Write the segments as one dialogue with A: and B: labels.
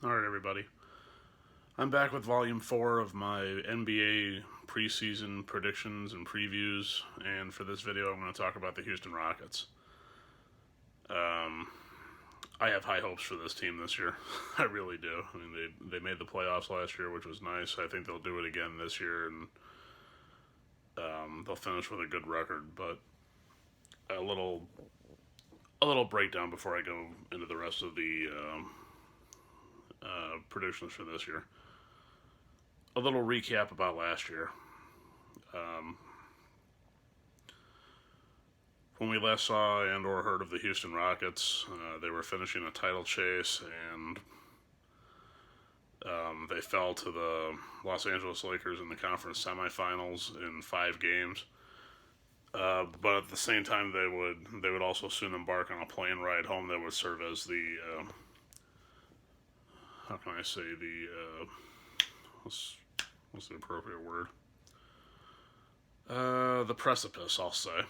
A: Alright, everybody. I'm back with Volume 4 of my NBA preseason predictions and previews, and for this video I'm going to talk about the Houston Rockets. I have high hopes for this team this year. I really do. I mean, they made the playoffs last year, which was nice. I think they'll do it again this year, and they'll finish with a good record. But a little breakdown before I go into the rest of the predictions for this year. A little recap about last year. When we last saw and or heard of the Houston Rockets, they were finishing a title chase, and they fell to the Los Angeles Lakers in the conference semifinals in 5 games. But at the same time, they would also soon embark on a plane ride home that would serve as the how can I say, the what's the appropriate word? The precipice, I'll say,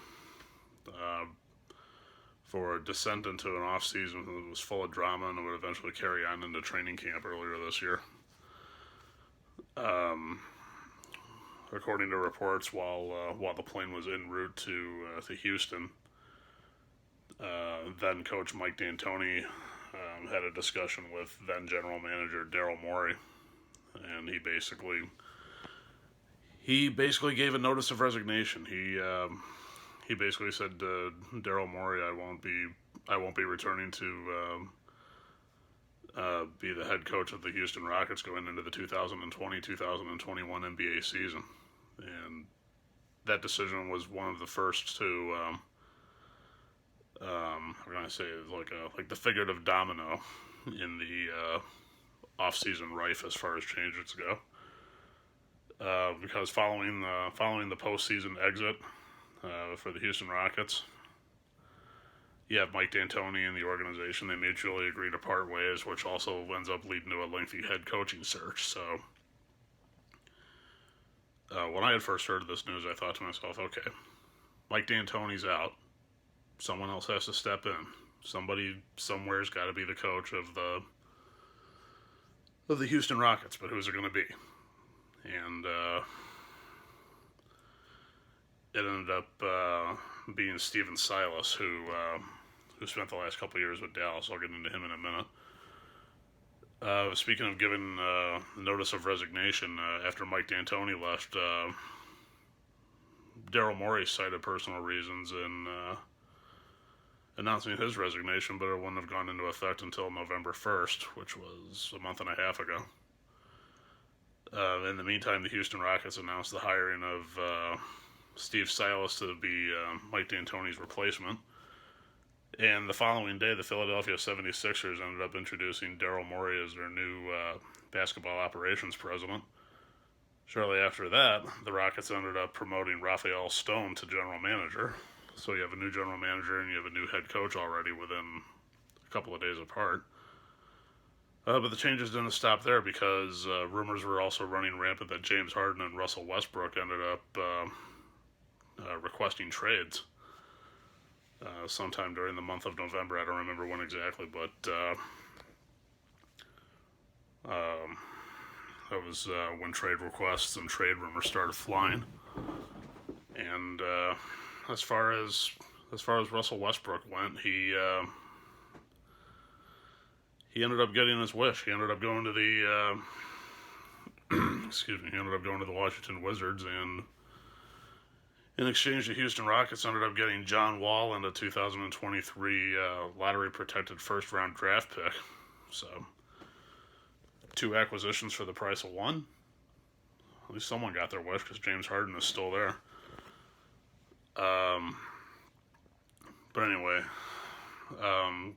A: for a descent into an off season that was full of drama and would eventually carry on into training camp earlier this year. According to reports, while the plane was en route to Houston, then coach Mike D'Antoni had a discussion with then general manager Daryl Morey, and he basically gave a notice of resignation. He basically said to Daryl Morey, I won't be returning to be the head coach of the Houston Rockets going into the 2020-2021 NBA season. And that decision was one of the first to, how can I say, like the figurative domino in the off-season rife as far as changes go. Because following the postseason exit for the Houston Rockets, you have Mike D'Antoni and the organization. They mutually agree to part ways, which also ends up leading to a lengthy head coaching search. So when I had first heard of this news, I thought to myself, okay, Mike D'Antoni's out. Someone else has to step in. Somebody somewhere's got to be the coach of the Houston Rockets, but who's it going to be? And it ended up being Stephen Silas, who spent the last couple of years with Dallas. I'll get into him in a minute. Speaking of giving notice of resignation, after Mike D'Antoni left, Daryl Morey cited personal reasons in announcing his resignation, but it wouldn't have gone into effect until November 1st, which was a month and a half ago. In the meantime, the Houston Rockets announced the hiring of Steve Silas to be Mike D'Antoni's replacement. And the following day, the Philadelphia 76ers ended up introducing Daryl Morey as their new basketball operations president. Shortly after that, the Rockets ended up promoting Rafael Stone to general manager. So you have a new general manager and you have a new head coach already within a couple of days apart. But the changes didn't stop there, because rumors were also running rampant that James Harden and Russell Westbrook ended up requesting trades sometime during the month of November. I don't remember when exactly, but that was when trade requests and trade rumors started flying. And as far as Russell Westbrook went, he ended up getting his wish. He ended up going to the He ended up going to the Washington Wizards, and in exchange, the Houston Rockets ended up getting John Wall and a 2023 lottery-protected first-round draft pick. So 2 acquisitions for the price of 1. At least someone got their wish, because James Harden is still there. But anyway,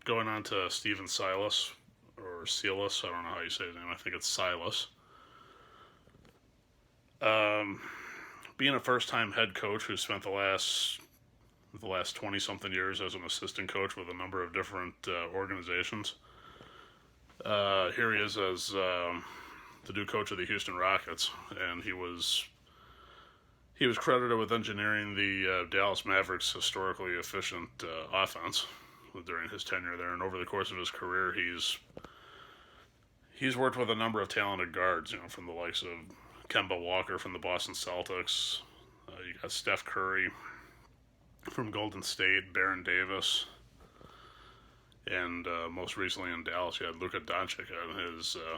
A: going on to Stephen Silas, or Silas, I don't know how you say his name. I think it's Silas. Being a first-time head coach who spent the last 20-something years as an assistant coach with a number of different organizations, here he is as the new coach of the Houston Rockets, and he was credited with engineering the Dallas Mavericks' historically efficient offense during his tenure there. And over the course of his career, he's worked with a number of talented guards, from the likes of Kemba Walker from the Boston Celtics. You got Steph Curry from Golden State, Baron Davis, and most recently in Dallas, you had Luka Doncic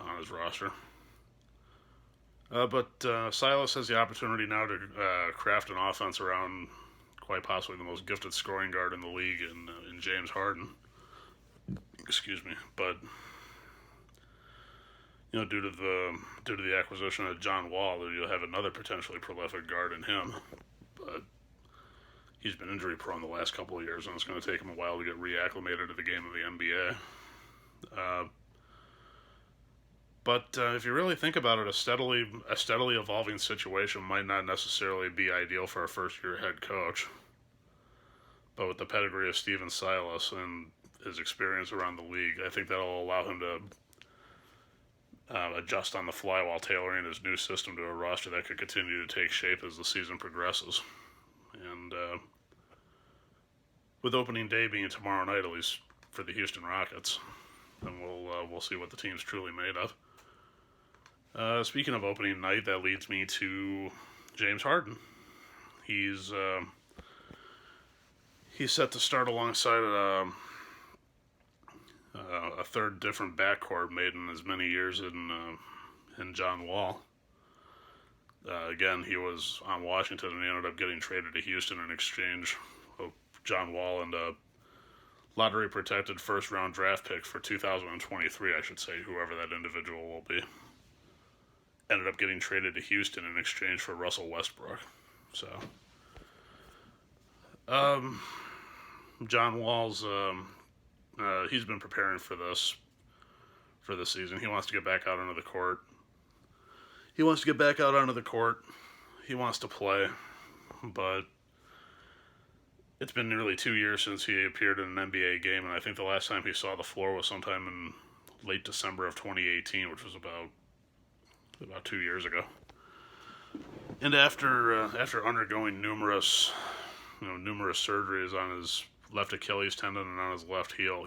A: on his roster. But Silas has the opportunity now to craft an offense around quite possibly the most gifted scoring guard in the league in James Harden. Excuse me, but due to the acquisition of John Wall, you'll have another potentially prolific guard in him. But he's been injury prone the last couple of years, and it's going to take him a while to get reacclimated to the game of the NBA. But if you really think about it, a steadily evolving situation might not necessarily be ideal for a first-year head coach. But with the pedigree of Stephen Silas and his experience around the league, I think that'll allow him to adjust on the fly while tailoring his new system to a roster that could continue to take shape as the season progresses. And with opening day being tomorrow night, at least for the Houston Rockets, then we'll see what the team's truly made of. Speaking of opening night, that leads me to James Harden. He's set to start alongside a third different backcourt made in as many years in John Wall. Again, he was on Washington and he ended up getting traded to Houston in exchange of John Wall and a lottery-protected first-round draft pick for 2023, I should say, whoever that individual will be. Ended up getting traded to Houston in exchange for Russell Westbrook. So, John Wall's he's been preparing for this season. He wants to get back out onto the court. He wants to play, but it's been nearly 2 years since he appeared in an NBA game, and I think the last time he saw the floor was sometime in late December of 2018, which was about 2 years ago. And after undergoing numerous surgeries on his left Achilles tendon and on his left heel,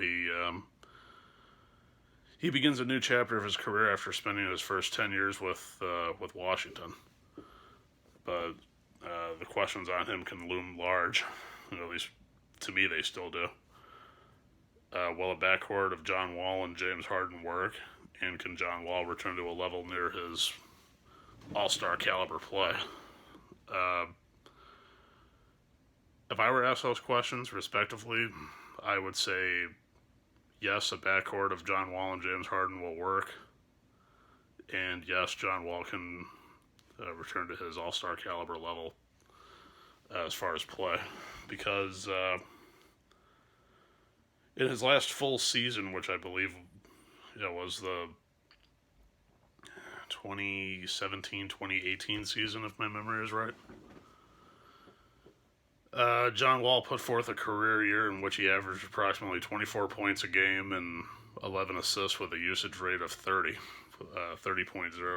A: he begins a new chapter of his career after spending his first 10 years with Washington. But the questions on him can loom large. At least to me, they still do. Will a backcourt of John Wall and James Harden work? And can John Wall return to a level near his all-star caliber play? If I were asked those questions, respectively, I would say yes, a backcourt of John Wall and James Harden will work. And yes, John Wall can return to his all-star caliber level as far as play. Because in his last full season, which I believe was the 2017-2018 season, if my memory is right. John Wall put forth a career year in which he averaged approximately 24 points a game and 11 assists with a usage rate of 30.0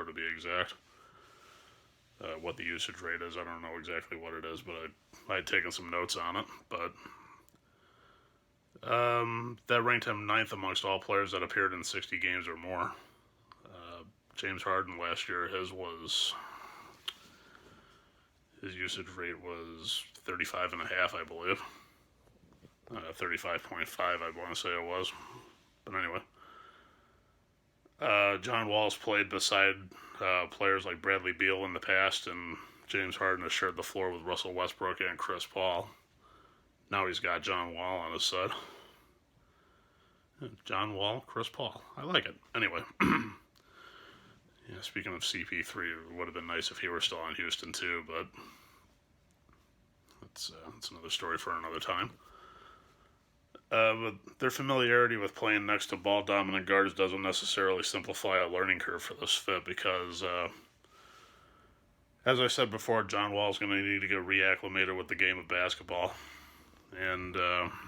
A: to be exact. What the usage rate is, I don't know exactly what it is, but I had taken some notes on it. But that ranked him 9th amongst all players that appeared in 60 games or more. James Harden last year, his usage rate was 35.5, I believe. 35.5, I want to say it was. But anyway. John Wall's played beside players like Bradley Beal in the past, and James Harden has shared the floor with Russell Westbrook and Chris Paul. Now he's got John Wall on his side. John Wall, Chris Paul. I like it. Anyway. Speaking of CP3, it would have been nice if he were still on Houston too, but that's another story for another time. But their familiarity with playing next to ball-dominant guards doesn't necessarily simplify a learning curve for this fit because, as I said before, John Wall's going to need to get reacclimated with the game of basketball. And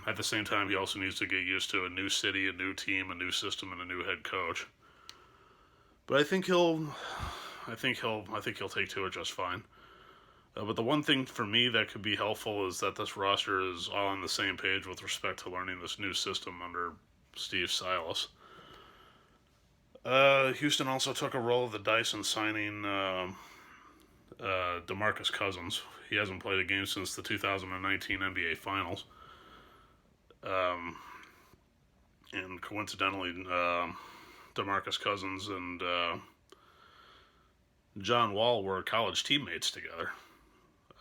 A: at the same time, he also needs to get used to a new city, a new team, a new system, and a new head coach. But I think he'll take to it just fine. But the one thing for me that could be helpful is that this roster is all on the same page with respect to learning this new system under Steve Silas. Houston also took a roll of the dice in signing Demarcus Cousins. He hasn't played a game since the 2019 NBA Finals. And coincidentally, Demarcus Cousins and John Wall were college teammates together.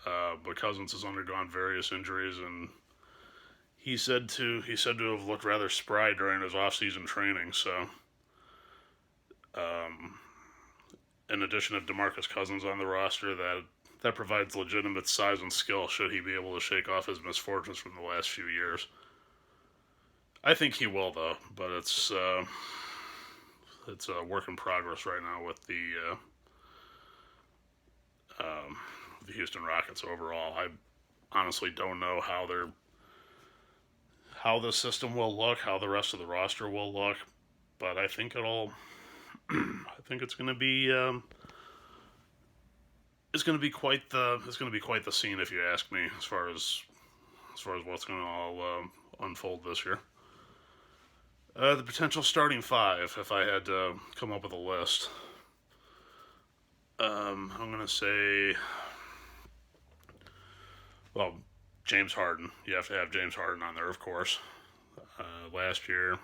A: But Cousins has undergone various injuries, and he's said to have looked rather spry during his off-season training. So, in addition to Demarcus Cousins on the roster, that provides legitimate size and skill should he be able to shake off his misfortunes from the last few years. I think he will, though, but it's a work in progress right now with the Houston Rockets overall. I honestly don't know how the system will look, how the rest of the roster will look, but I think I think it's going to be quite the scene, if you ask me, as far as what's going to all unfold this year. The potential starting five, if I had to come up with a list, I'm going to say, well, James Harden. You have to have James Harden on there, of course. Last year,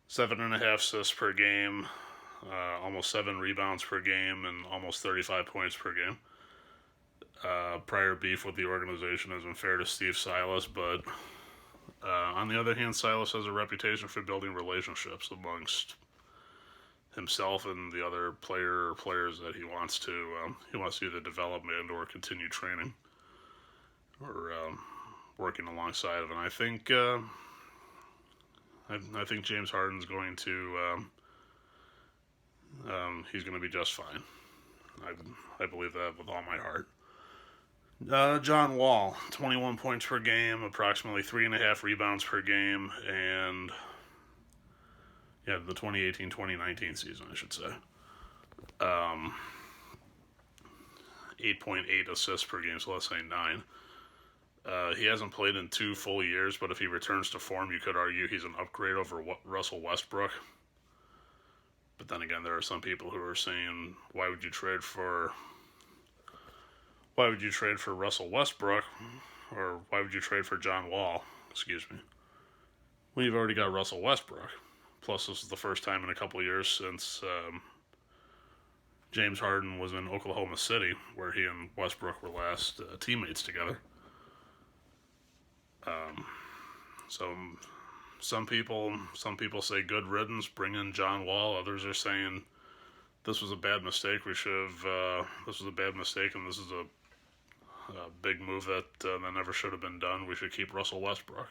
A: 7.5 assists per game, almost 7 rebounds per game, and almost 35 points per game. Prior beef with the organization isn't fair to Steve Silas, but on the other hand, Silas has a reputation for building relationships amongst himself and the other players that he wants to either develop or continue training or working alongside of. And I think I think James Harden's going to he's going to be just fine. I believe that with all my heart. John Wall, 21 points per game, approximately 3.5 rebounds per game, and the 2018-2019 season, I should say. 8.8 assists per game, so let's say 9. He hasn't played in 2 full years, but if he returns to form, you could argue he's an upgrade over Russell Westbrook. But then again, there are some people who are saying, why would you trade for Russell Westbrook, or why would you trade for John Wall, when you've already got Russell Westbrook? Plus, this is the first time in a couple of years since James Harden was in Oklahoma City, where he and Westbrook were last teammates together. So some people say good riddance, bring in John Wall. Others are saying this was a bad mistake. This was a bad mistake, and this is a big move that never should have been done. We should keep Russell Westbrook.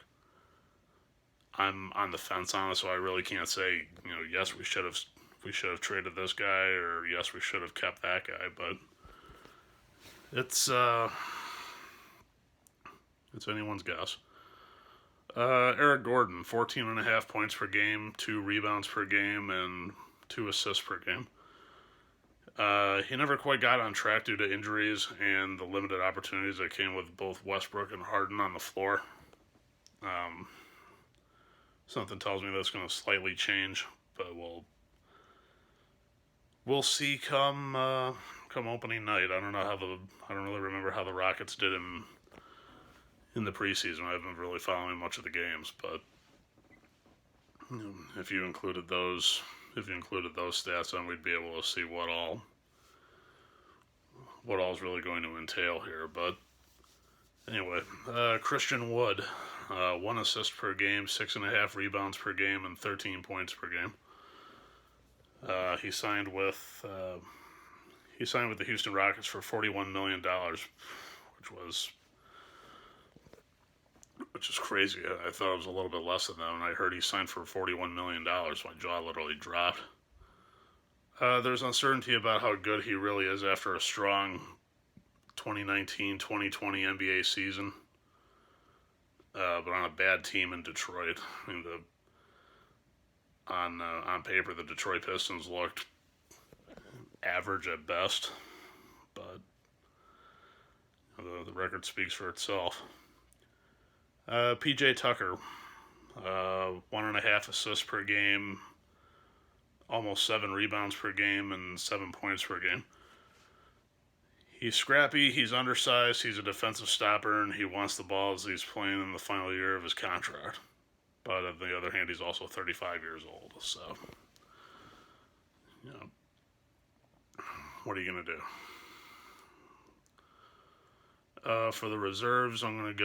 A: I'm on the fence on it, so I really can't say, yes, we should have traded this guy, or yes, we should have kept that guy. But it's anyone's guess. Eric Gordon, 14.5 points per game, 2 rebounds per game, and 2 assists per game. He never quite got on track due to injuries and the limited opportunities that came with both Westbrook and Harden on the floor. Something tells me that's going to slightly change, but we'll see come opening night. I don't really remember how the Rockets did in the preseason. I haven't been really following much of the games, but if you included those stats, then we'd be able to see what all's really going to entail here. But anyway, Christian Wood, 1 assist per game, 6.5 rebounds per game, and 13 points per game. He signed with the Houston Rockets for $41 million, which is crazy. I thought it was a little bit less than that. When I heard he signed for $41 million, my jaw literally dropped. There's uncertainty about how good he really is after a strong 2019-2020 NBA season. But on a bad team in Detroit. I mean, on paper, the Detroit Pistons looked average at best, but the record speaks for itself. PJ Tucker, 1.5 assists per game, 2 rebounds per game, and 3.5 points per game. He signed with the Houston Rockets for $41 million, which was crazy. I thought it was a little bit less than that. When I heard he signed for $41 million, my jaw literally dropped. There's uncertainty about how good he really is after a strong 2019-2020 NBA season. But on a bad team in Detroit. I mean, the record speaks for itself. PJ Tucker, 1.5 assists per game, almost 7 rebounds per game and 7 points per game. He's scrappy, he's undersized, he's a defensive stopper, and he wants the ball as he's playing in the final year of his contract. But on the other hand, he's also 35 years old, so, you know, what are you going to do? For the reserves, I'm going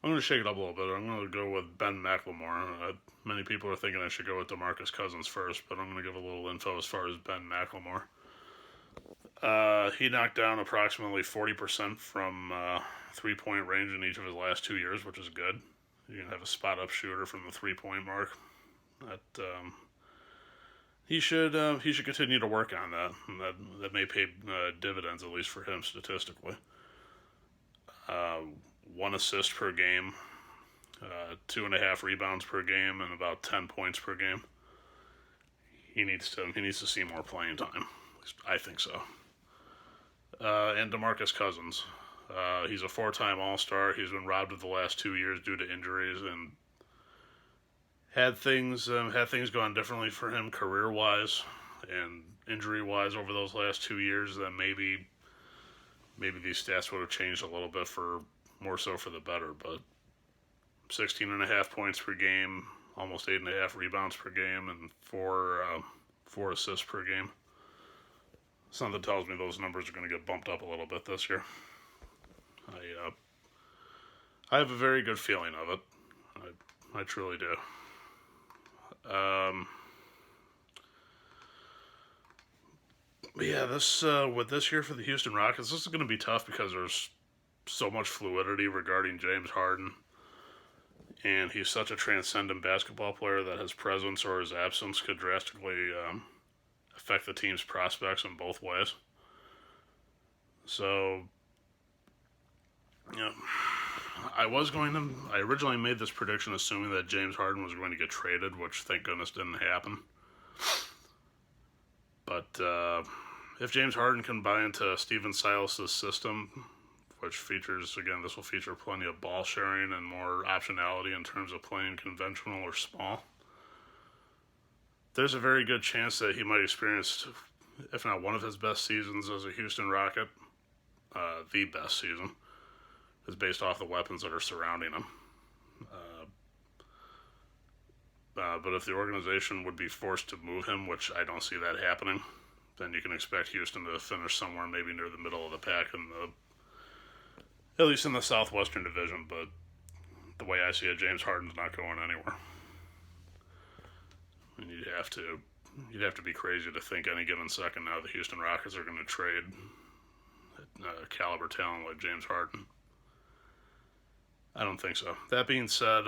A: to shake it up a little bit. I'm going to go with Ben McLemore. Many people are thinking I should go with Demarcus Cousins first, but I'm going to give a little info as far as Ben McLemore. He knocked down approximately 40% from three-point range in each of his last 2 years, which is good. You can have a spot-up shooter from the three-point mark. He should continue to work on that, and that may pay dividends, at least for him statistically. 1 assist per game, 2.5 rebounds per game, and about 10 points per game. He needs to see more playing time. At least I think so. And Demarcus Cousins. He's a 4-time All-Star. He's been robbed of the last 2 years due to injuries, and had things gone differently for him career-wise and injury-wise over those last 2 years, then maybe these stats would have changed a little bit more so for the better. But 16.5 points per game, almost 8.5 rebounds per game, and 4 assists per game. Something tells me those numbers are going to get bumped up a little bit this year. I have a very good feeling of it. I truly do. But yeah, with this year for the Houston Rockets, this is going to be tough because there's so much fluidity regarding James Harden, and he's such a transcendent basketball player that his presence or his absence could drastically affect the team's prospects in both ways. So, you know, I originally made this prediction assuming that James Harden was going to get traded, which thank goodness didn't happen. But if James Harden can buy into Stephen Silas' system, which this will feature plenty of ball sharing and more optionality in terms of playing conventional or small, there's a very good chance that he might experience, if not one of his best seasons as a Houston Rocket, the best season, is based off the weapons that are surrounding him. But if the organization would be forced to move him, which I don't see that happening, then you can expect Houston to finish somewhere maybe near the middle of the pack at least in the Southwestern Division. But the way I see it, James Harden's not going anywhere. And you'd have to be crazy to think any given second now the Houston Rockets are going to trade caliber talent like James Harden. I don't think so. That being said,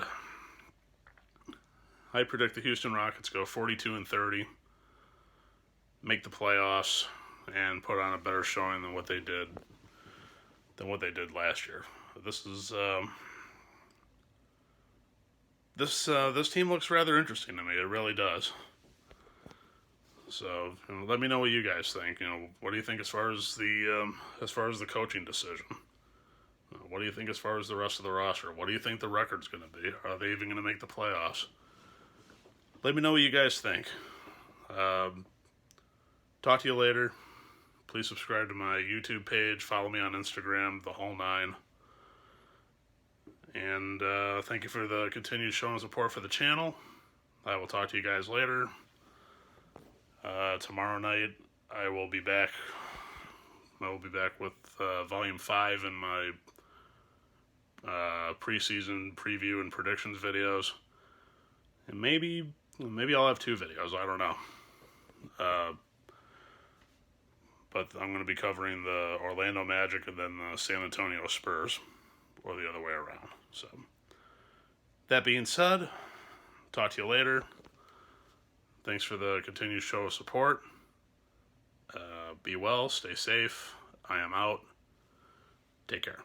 A: I predict the Houston Rockets go 42-30, make the playoffs, and put on a better showing than what they did last year. This team looks rather interesting to me. It really does. So let me know what you guys think. What do you think as far as the coaching decision? What do you think as far as the rest of the roster? What do you think the record's going to be? Are they even going to make the playoffs? Let me know what you guys think. Talk to you later. Please subscribe to my YouTube page. Follow me on Instagram, the whole 9. And thank you for the continued show and support for the channel. I will talk to you guys later. Tomorrow night, I will be back with Volume 5 in my preseason preview and predictions videos. And maybe I'll have 2 videos. I don't know. But I'm going to be covering the Orlando Magic and then the San Antonio Spurs, or the other way around. So, that being said, talk to you later. Thanks for the continued show of support. Be well, stay safe. I am out. Take care.